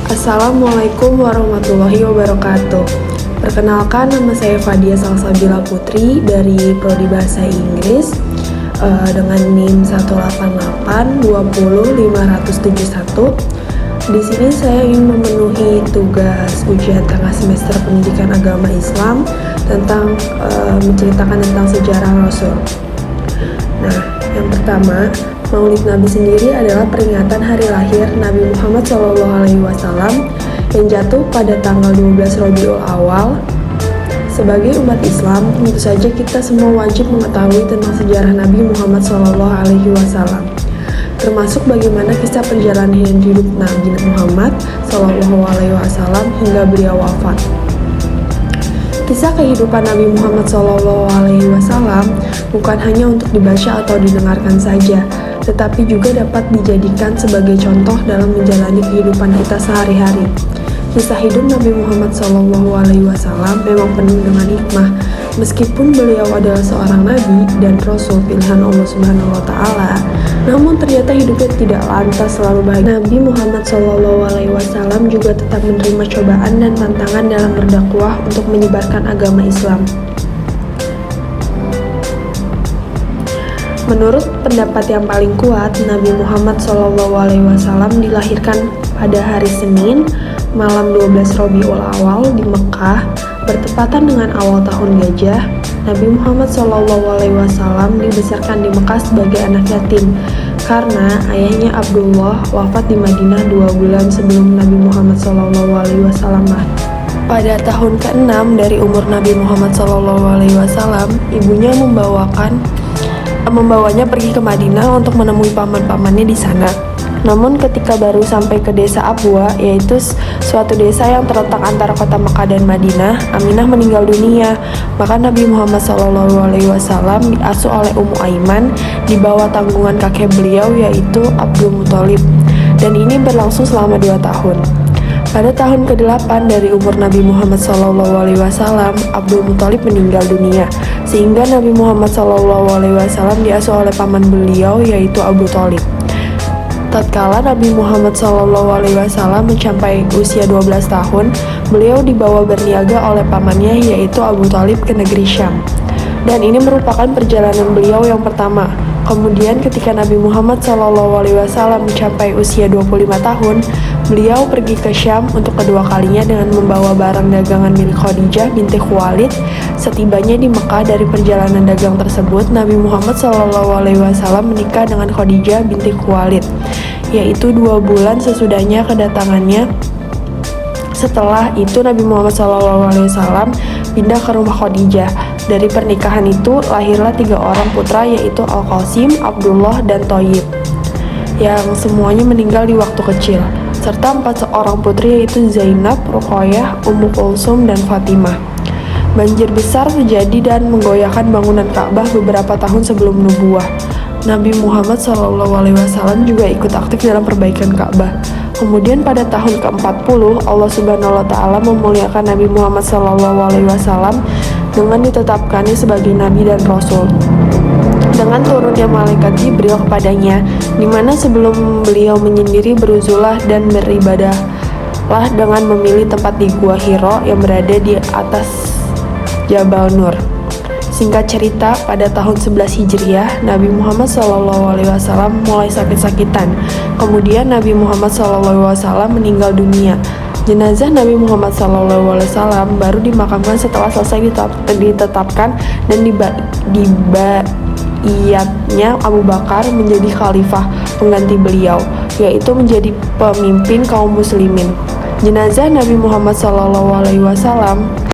Assalamualaikum warahmatullahi wabarakatuh. Perkenalkan, nama saya Fadia Salsabila Putri dari Prodi Bahasa Inggris dengan NIM 188200571. Di sini saya ingin memenuhi tugas ujian tengah semester Pendidikan Agama Islam tentang menceritakan tentang sejarah Rasul. Nah, yang pertama, Maulid Nabi sendiri adalah peringatan hari lahir Nabi Muhammad SAW yang jatuh pada tanggal 12 Rabiul Awal. Sebagai umat Islam, tentu saja kita semua wajib mengetahui tentang sejarah Nabi Muhammad SAW, termasuk bagaimana kisah perjalanan hidup Nabi Muhammad SAW hingga beliau wafat. Kisah kehidupan Nabi Muhammad SAW bukan hanya untuk dibaca atau didengarkan saja, tetapi juga dapat dijadikan sebagai contoh dalam menjalani kehidupan kita sehari-hari. Kisah hidup Nabi Muhammad SAW memang penuh dengan hikmah. Meskipun beliau adalah seorang nabi dan rasul pilihan Allah Subhanahu wa Ta'ala, namun ternyata hidupnya tidak lantas selalu bahagia. Nabi Muhammad SAW juga tetap menerima cobaan dan tantangan dalam berdakwah untuk menyebarkan agama Islam. Menurut pendapat yang paling kuat, Nabi Muhammad SAW dilahirkan pada hari Senin, malam 12 Rabiul Awal di Mekah, bertepatan dengan awal tahun gajah. Nabi Muhammad SAW dibesarkan di Mekah sebagai anak yatim karena ayahnya Abdullah wafat di Madinah 2 bulan sebelum Nabi Muhammad SAW lahir. Pada tahun ke-6 dari umur Nabi Muhammad SAW, ibunya membawanya pergi ke Madinah untuk menemui paman-pamannya di sana. Namun ketika baru sampai ke desa Abwa, yaitu suatu desa yang terletak antara kota Mekah dan Madinah, Aminah meninggal dunia. Maka Nabi Muhammad SAW diasuh oleh Ummu Aiman di bawah tanggungan kakek beliau, yaitu Abdul Muthalib. Dan ini berlangsung selama 2 tahun. Pada tahun ke-8 dari umur Nabi Muhammad SAW, Abdul Muthalib meninggal dunia, sehingga Nabi Muhammad SAW diasuh oleh paman beliau, yaitu Abu Thalib. Tatkala Nabi Muhammad SAW mencapai usia 12 tahun, beliau dibawa berniaga oleh pamannya, yaitu Abu Thalib, ke negeri Syam. Dan ini merupakan perjalanan beliau yang pertama. Kemudian ketika Nabi Muhammad SAW mencapai usia 25 tahun, beliau pergi ke Syam untuk kedua kalinya dengan membawa barang dagangan milik Khadijah binti Khuwailid. Setibanya di Mekah dari perjalanan dagang tersebut, Nabi Muhammad SAW menikah dengan Khadijah binti Khuwailid, yaitu 2 bulan sesudahnya kedatangannya. Setelah itu Nabi Muhammad SAW pindah ke rumah Khadijah. Dari pernikahan itu lahirlah 3 orang putra, yaitu Al-Qasim, Abdullah, dan Thayyib, yang semuanya meninggal di waktu kecil, serta 4 seorang putri, yaitu Zainab, Ruqayyah, Ummu Kulsum, dan Fatimah. Banjir besar terjadi dan menggoyahkan bangunan Ka'bah beberapa tahun sebelum nubuwah. Nabi Muhammad SAW juga ikut aktif dalam perbaikan Ka'bah. Kemudian pada tahun ke-40, Allah Subhanahu wa Ta'ala memuliakan Nabi Muhammad SAW dengan ditetapkannya sebagai nabi dan rasul, dengan turunnya malaikat Jibril kepadanya, di mana sebelum beliau menyendiri beruzulah dan beribadahlah dengan memilih tempat di Gua Hiro yang berada di atas Jabal Nur. Singkat cerita, pada tahun 11 Hijriah, Nabi Muhammad SAW mulai sakit-sakitan. Kemudian Nabi Muhammad SAW meninggal dunia. Jenazah Nabi Muhammad SAW baru dimakamkan setelah selesai ditetapkan dan dibaiyatnya Abu Bakar menjadi khalifah pengganti beliau, yaitu menjadi pemimpin kaum muslimin. Jenazah Nabi Muhammad SAW